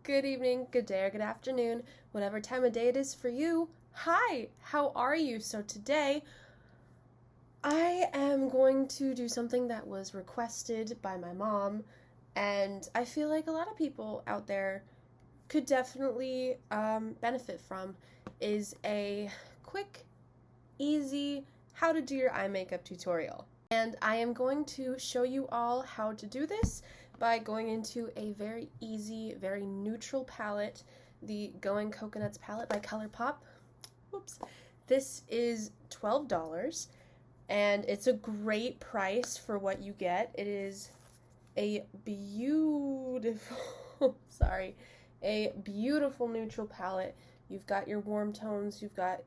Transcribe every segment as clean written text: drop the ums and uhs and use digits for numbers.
Good evening, good day, or good afternoon, whatever time of day it is for you. Hi, how are you? So today, I am going to do something that was requested by my mom, and I feel like a lot of people out there could definitely benefit from, is a quick, easy, how to do your eye makeup tutorial. And I am going to show you all how to do this by going into a very easy, very neutral palette, the Going Coconuts palette by ColourPop. Whoops. This is $12, and it's a great price for what you get. It is a beautiful, a beautiful neutral palette. You've got your warm tones, you've got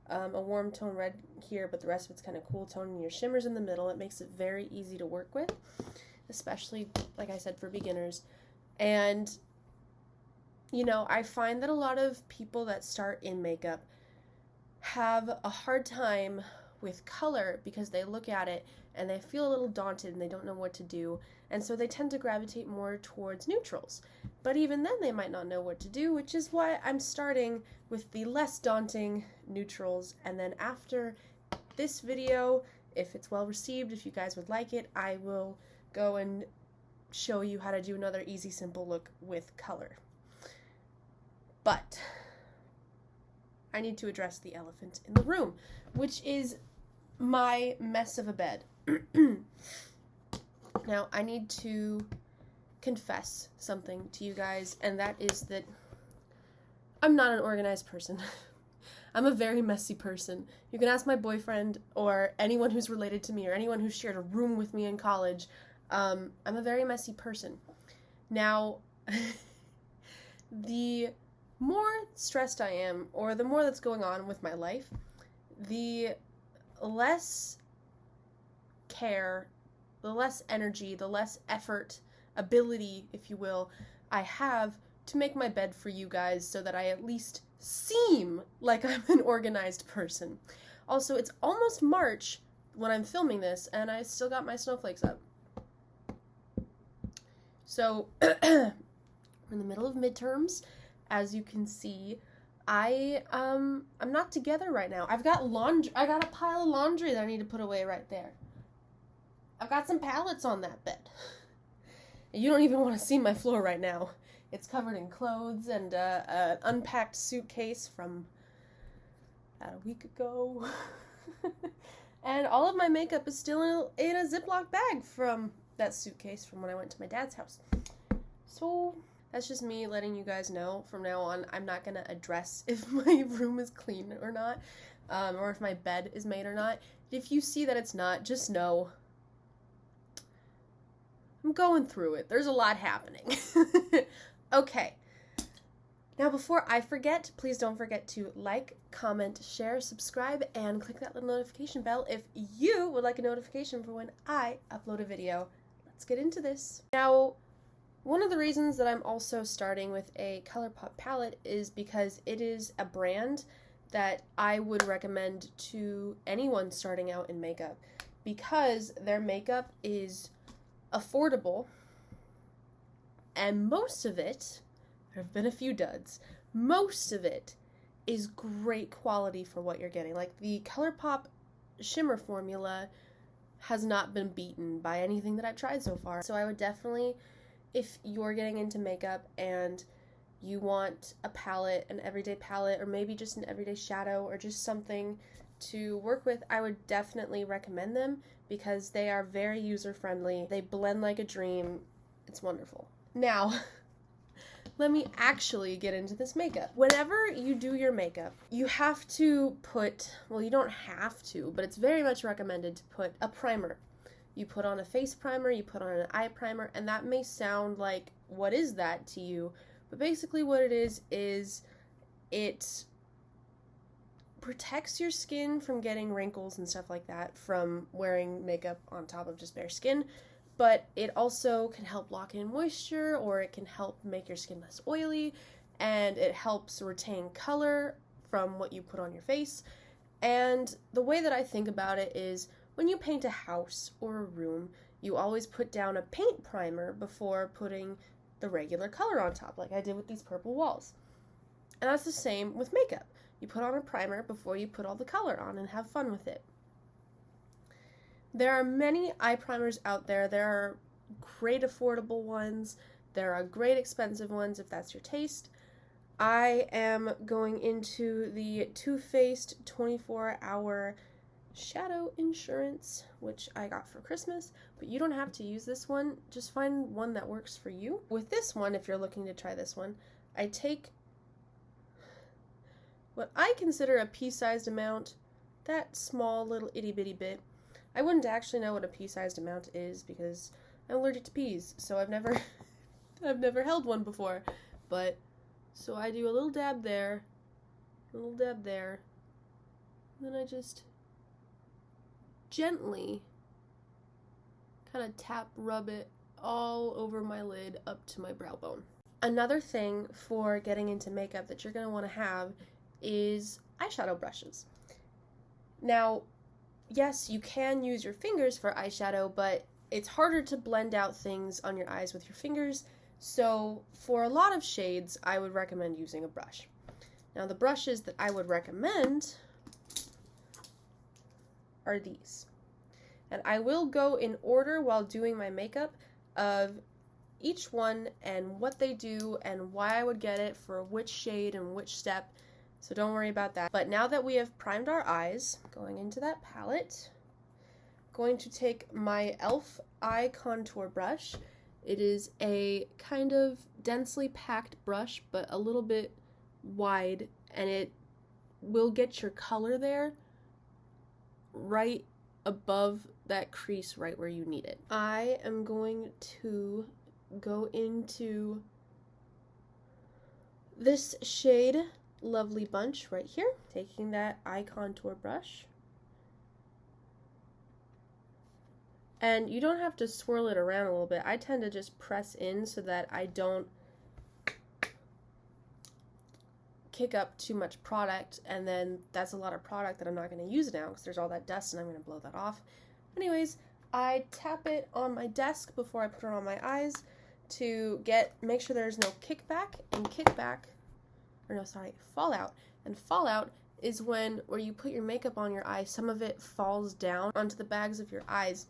a warm tone red here, but the rest of it's kind of cool tone, and your shimmers in the middle. It makes it very easy to work with, especially, like I said, for beginners. And, you know, I find that a lot of people that start in makeup have a hard time with color because they look at it and they feel a little daunted and they don't know what to do, and so they tend to gravitate more towards neutrals. But even then they might not know what to do, which is why I'm starting with the less daunting neutrals, and then after this video, if it's well received, if you guys would like it, I will go and show you how to do another easy, simple look with color. But I need to address the elephant in the room, which is my mess of a bed. Now, I need to confess something to you guys, and that is that I'm not an organized person. I'm a very messy person. You can ask my boyfriend or anyone who's related to me or anyone who shared a room with me in college. I'm a very messy person. Now, the more stressed I am, or the more that's going on with my life, the less care, the less energy, the less effort, ability, if you will, I have to make my bed for you guys so that I at least seem like I'm an organized person. Also, it's almost March when I'm filming this, and I still got my snowflakes up. So, we're in the middle of midterms. As you can see, I'm not together right now. I've got laundry. I got a pile of laundry that I need to put away right there. I've got some palettes on that bed. You don't even want to see my floor right now. It's covered in clothes and an unpacked suitcase from about a week ago. And all of my makeup is still in a Ziploc bag from that suitcase from when I went to my dad's house. So that's just me letting you guys know from now on I'm not going to address if my room is clean or not, or if my bed is made or not. If you see that it's not, just know I'm going through it. There's a lot happening. Okay. Now, before I forget, please don't forget to like, comment, share, subscribe, and click that little notification bell if you would like a notification for when I upload a video. Let's get into this. Now, one of the reasons that I'm also starting with a ColourPop palette is because it is a brand that I would recommend to anyone starting out in makeup, because their makeup is affordable, and most of it, there have been a few duds, most of it is great quality for what you're getting. Like, the ColourPop Shimmer formula has not been beaten by anything that I've tried so far. So I would definitely, if you're getting into makeup and you want a palette, an everyday palette, or maybe just an everyday shadow, or just something to work with, I would definitely recommend them because they are very user-friendly. They blend like a dream. It's wonderful. Now, let me actually get into this makeup. Whenever you do your makeup, you have to put, well, you don't have to, but it's very much recommended to put a primer. You put on a face primer, you put on an eye primer, and that may sound like, what is that to you? But basically what it is it protects your skin from getting wrinkles and stuff like that from wearing makeup on top of just bare skin, but it also can help lock in moisture, or it can help make your skin less oily, and it helps retain color from what you put on your face. And the way that I think about it is, when you paint a house or a room, you always put down a paint primer before putting the regular color on top, like I did with these purple walls. And that's the same with makeup. You put on a primer before you put all the color on and have fun with it. There are many eye primers out there. There are great affordable ones. There are great expensive ones if that's your taste. I am going into the Too Faced 24-hour Shadow Insurance, which I got for Christmas, but you don't have to use this one. Just find one that works for you. With this one, if you're looking to try this one, I take what I consider a pea-sized amount, that small little itty-bitty bit. I wouldn't actually know what a pea-sized amount is because I'm allergic to peas, so I've never held one before. But so I do a little dab there, a little dab there, and then I just gently kind of rub it all over my lid up to my brow bone. Another thing for getting into makeup that you're going to want to have is eyeshadow brushes. Now, yes, you can use your fingers for eyeshadow, but it's harder to blend out things on your eyes with your fingers, so for a lot of shades, I would recommend using a brush. Now, the brushes that I would recommend are these. And I will go in order while doing my makeup of each one and what they do and why I would get it for which shade and which step. So don't worry about that. But now that we have primed our eyes, going into that palette, I'm going to take my e.l.f. eye contour brush. It is a kind of densely packed brush, but a little bit wide, and it will get your color there right above that crease right where you need it. I am going to go into this shade Lovely Bunch right here, taking that eye contour brush. And you don't have to swirl it around a little bit. I tend to just press in so that I don't kick up too much product, and then that's a lot of product that I'm not going to use now because there's all that dust and I'm going to blow that off. Anyways, I tap it on my desk before I put it on my eyes to make sure there's no fallout. And fallout is where you put your makeup on your eye, some of it falls down onto the bags of your eyes,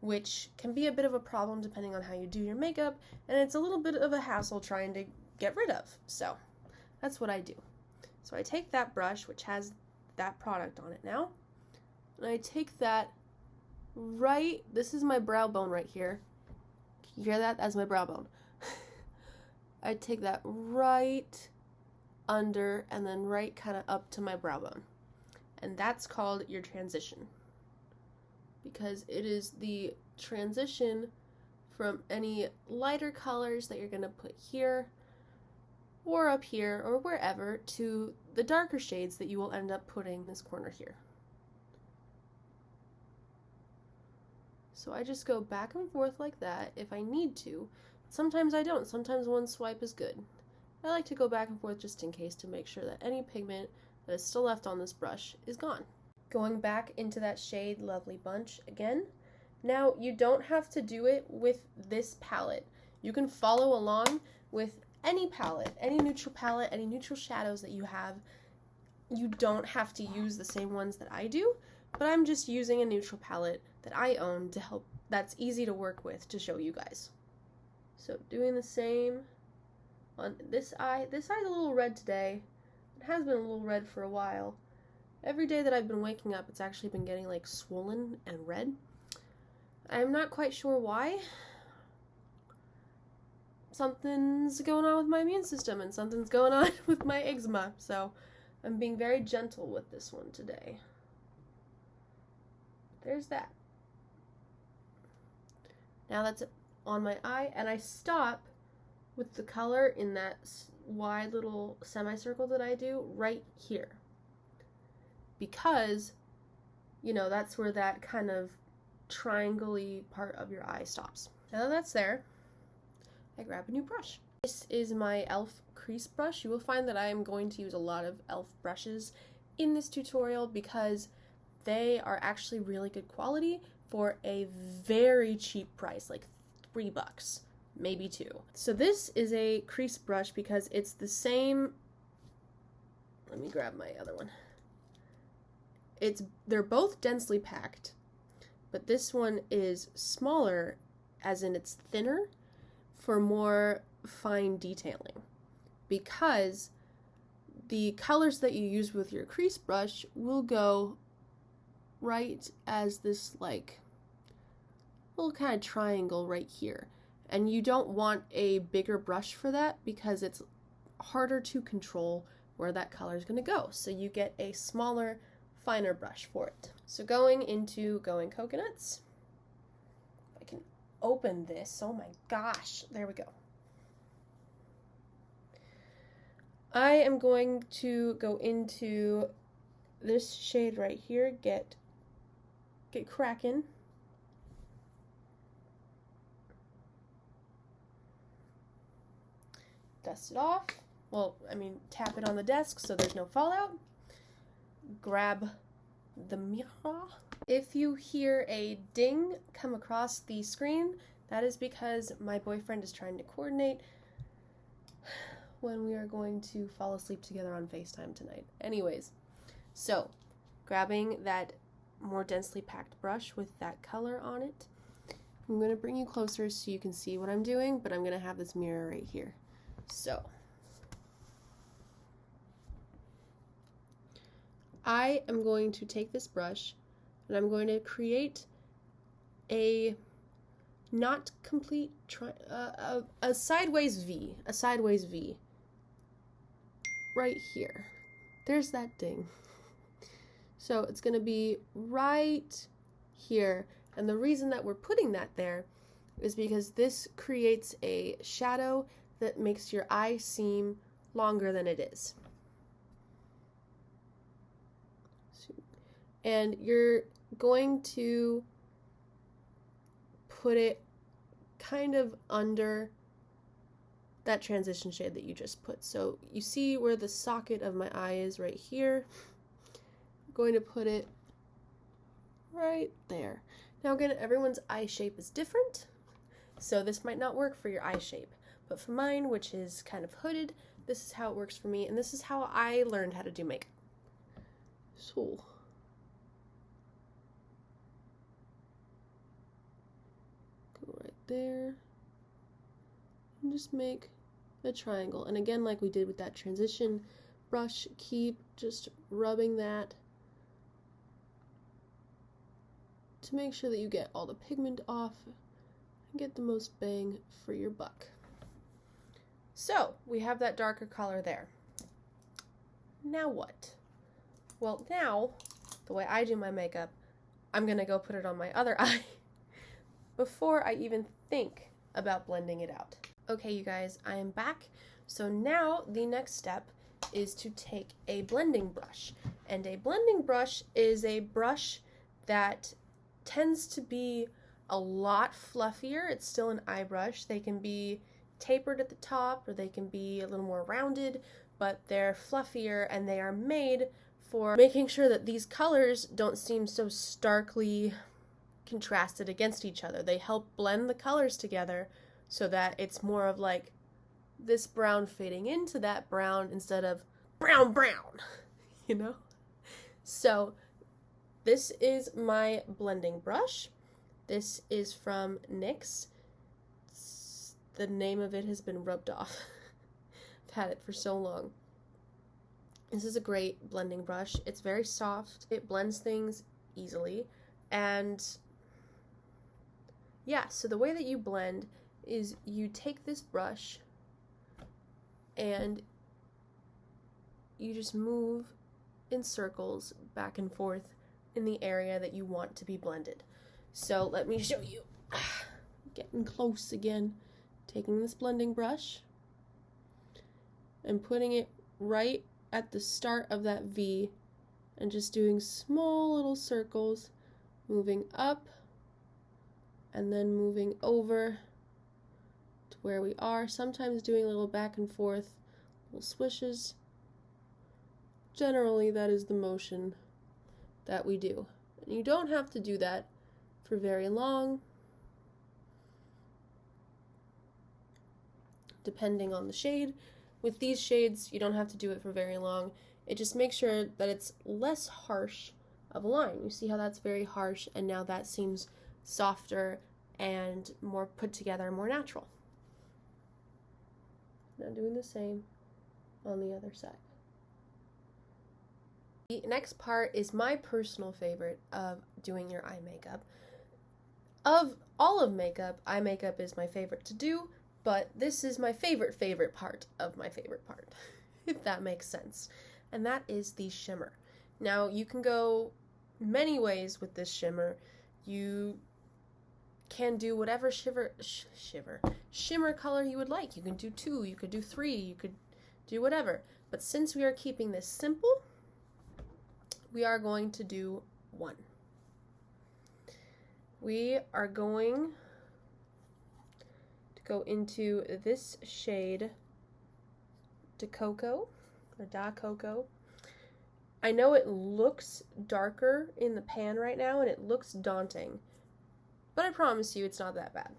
which can be a bit of a problem depending on how you do your makeup, and it's a little bit of a hassle trying to get rid of. So that's what I do. So I take that brush, which has that product on it now, and I take that this is my brow bone right here. Can you hear that? That's my brow bone. I take that right under and then right kind of up to my brow bone. And that's called your transition, because it is the transition from any lighter colors that you're going to put here or up here or wherever to the darker shades that you will end up putting in this corner here. So I just go back and forth like that if I need to. Sometimes I don't. Sometimes one swipe is good. I like to go back and forth just in case to make sure that any pigment that is still left on this brush is gone. Going back into that shade Lovely Bunch again. Now, you don't have to do it with this palette. You can follow along with any palette, any neutral shadows that you have. You don't have to use the same ones that I do, but I'm just using a neutral palette that I own to help, that's easy to work with to show you guys. So doing the same on this eye. This eye's a little red today. It has been a little red for a while. Every day that I've been waking up, it's actually been getting like swollen and red. I'm not quite sure why. Something's going on with my immune system and something's going on with my eczema, so I'm being very gentle with this one today. There's that. Now that's on my eye, and I stop with the color in that wide little semicircle that I do right here. Because, you know, that's where that kind of triangle-y part of your eye stops. Now that that's there, I grab a new brush. This is my e.l.f. crease brush. You will find that I am going to use a lot of e.l.f. brushes in this tutorial because they are actually really good quality for a very cheap price, like $3. maybe 2. So this is a crease brush because it's the same. Let me grab my other one. They're both densely packed, but this one is smaller, as in it's thinner, for more fine detailing, because the colors that you use with your crease brush will go right as this like little kind of triangle right here, and you don't want a bigger brush for that because it's harder to control where that color is going to go, so you get a smaller, finer brush for it. So going into Going Coconuts, I can open this. Oh my gosh, there we go. I am going to go into this shade right here, get cracking. Dust it off. Well, I mean, tap it on the desk so there's no fallout. Grab the mirror. If you hear a ding come across the screen, that is because my boyfriend is trying to coordinate when we are going to fall asleep together on FaceTime tonight. Anyways, so grabbing that more densely packed brush with that color on it, I'm going to bring you closer so you can see what I'm doing, but I'm going to have this mirror right here. So I am going to take this brush and I'm going to create a not complete a sideways V, right here. There's that ding. So it's going to be right here, and the reason that we're putting that there is because this creates a shadow that makes your eye seem longer than it is. And you're going to put it kind of under that transition shade that you just put. So you see where the socket of my eye is right here. I'm going to put it right there. Now again, everyone's eye shape is different, so this might not work for your eye shape, but for mine, which is kind of hooded, this is how it works for me, and this is how I learned how to do makeup. So go right there and just make a triangle. And again, like we did with that transition brush, keep just rubbing that to make sure that you get all the pigment off and get the most bang for your buck. So we have that darker color there. Now what? Well, now the way I do my makeup, I'm gonna go put it on my other eye before I even think about blending it out. Okay, you guys, I am back. So now the next step is to take a blending brush. And a blending brush is a brush that tends to be a lot fluffier. It's still an eye brush. They can be tapered at the top or they can be a little more rounded, but they're fluffier and they are made for making sure that these colors don't seem so starkly contrasted against each other. They help blend the colors together so that it's more of like this brown fading into that brown instead of brown, you know? So this is my blending brush. This is from NYX. The name of it has been rubbed off. I've had it for so long. This is a great blending brush. It's very soft. It blends things easily. And yeah, so the way that you blend is you take this brush and you just move in circles back and forth in the area that you want to be blended. So let me show you. Getting close again. Taking this blending brush and putting it right at the start of that V and just doing small little circles, moving up and then moving over to where we are, sometimes doing a little back and forth, little swishes. Generally, that is the motion that we do. And you don't have to do that for very long. depending on the shade. With these shades, you don't have to do it for very long. It just makes sure that it's less harsh of a line. You see how that's very harsh, and now that seems softer and more put together, more natural. Now doing the same on the other side. The next part is my personal favorite of doing your eye makeup. Of all of makeup, eye makeup is my favorite to do, but this is my favorite part of my favorite part, if that makes sense. And that is the shimmer. Now, you can go many ways with this shimmer. You can do whatever shimmer color you would like. You can do 2, you could do 3, you could do whatever. But since we are keeping this simple, we are going to do 1. We are going to go into this shade, Da Coco. I know it looks darker in the pan right now and it looks daunting, but I promise you it's not that bad.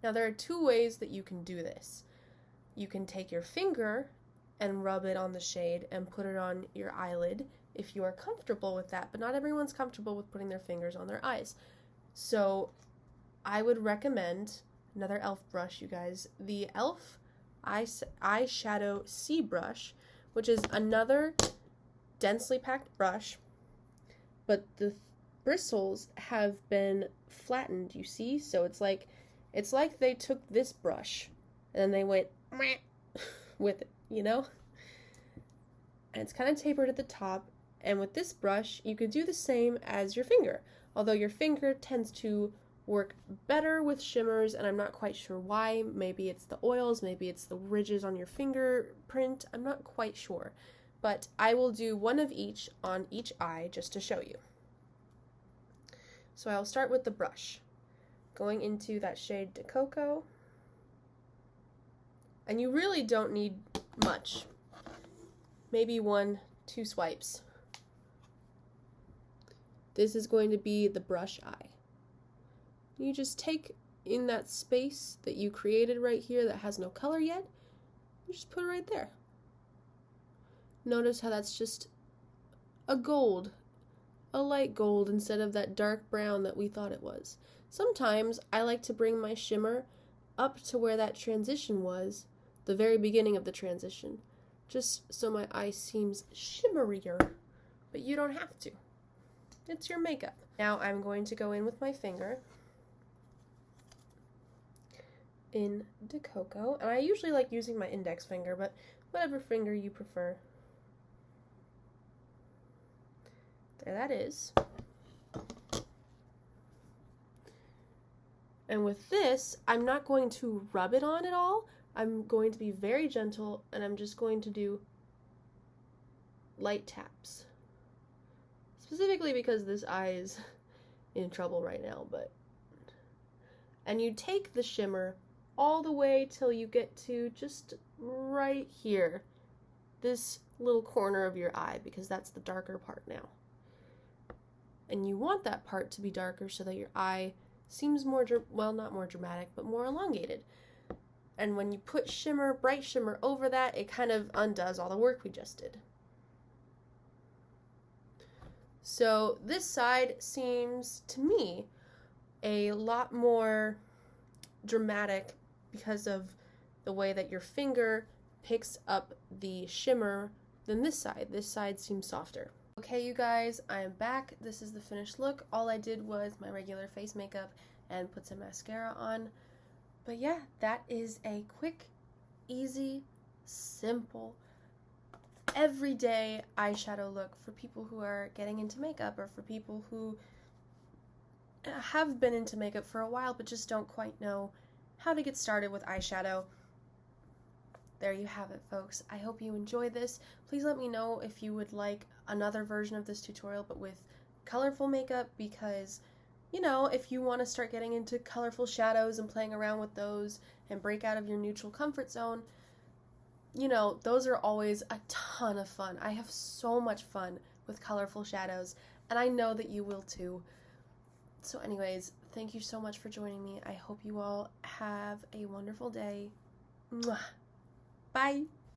Now there are 2 ways that you can do this. You can take your finger and rub it on the shade and put it on your eyelid if you are comfortable with that, but not everyone's comfortable with putting their fingers on their eyes. So I would recommend another e.l.f. brush, you guys, the e.l.f. Eyeshadow C brush, which is another densely packed brush, but the bristles have been flattened, you see? So it's like they took this brush and then they went with it, you know? And it's kind of tapered at the top, and with this brush you could do the same as your finger, although your finger tends to work better with shimmers, and I'm not quite sure why. Maybe it's the oils, maybe it's the ridges on your fingerprint, I'm not quite sure. But I will do 1 of each on each eye just to show you. So I'll start with the brush, going into that shade Da Coco. And you really don't need much. Maybe 1-2 swipes. This is going to be the brush eye. You just take in that space that you created right here that has no color yet, you just put it right there. Notice how that's just a gold, a light gold instead of that dark brown that we thought it was. Sometimes I like to bring my shimmer up to where that transition was, the very beginning of the transition, just so my eye seems shimmerier, but you don't have to. It's your makeup. Now I'm going to go in with my finger in Da Coco, and I usually like using my index finger, but whatever finger you prefer. There that is. And with this, I'm not going to rub it on at all. I'm going to be very gentle, and I'm just going to do light taps. Specifically because this eye is in trouble right now, but... And you take the shimmer all the way till you get to just right here, this little corner of your eye, because that's the darker part now. And you want that part to be darker so that your eye seems more, well, not more dramatic, but more elongated. And when you put shimmer, bright shimmer over that, it kind of undoes all the work we just did. So this side seems, to me, a lot more dramatic because of the way that your finger picks up the shimmer than this side. This side seems softer. Okay, you guys, I am back. This is the finished look. All I did was my regular face makeup and put some mascara on. But yeah, that is a quick, easy, simple, everyday eyeshadow look for people who are getting into makeup, or for people who have been into makeup for a while but just don't quite know how to get started with eyeshadow. There you have it, folks. I hope you enjoy this. Please let me know if you would like another version of this tutorial but with colorful makeup, because, you know, if you want to start getting into colorful shadows and playing around with those and break out of your neutral comfort zone, you know, those are always a ton of fun. I have so much fun with colorful shadows, and I know that you will too. So anyways, thank you so much for joining me. I hope you all have a wonderful day. Mwah. Bye.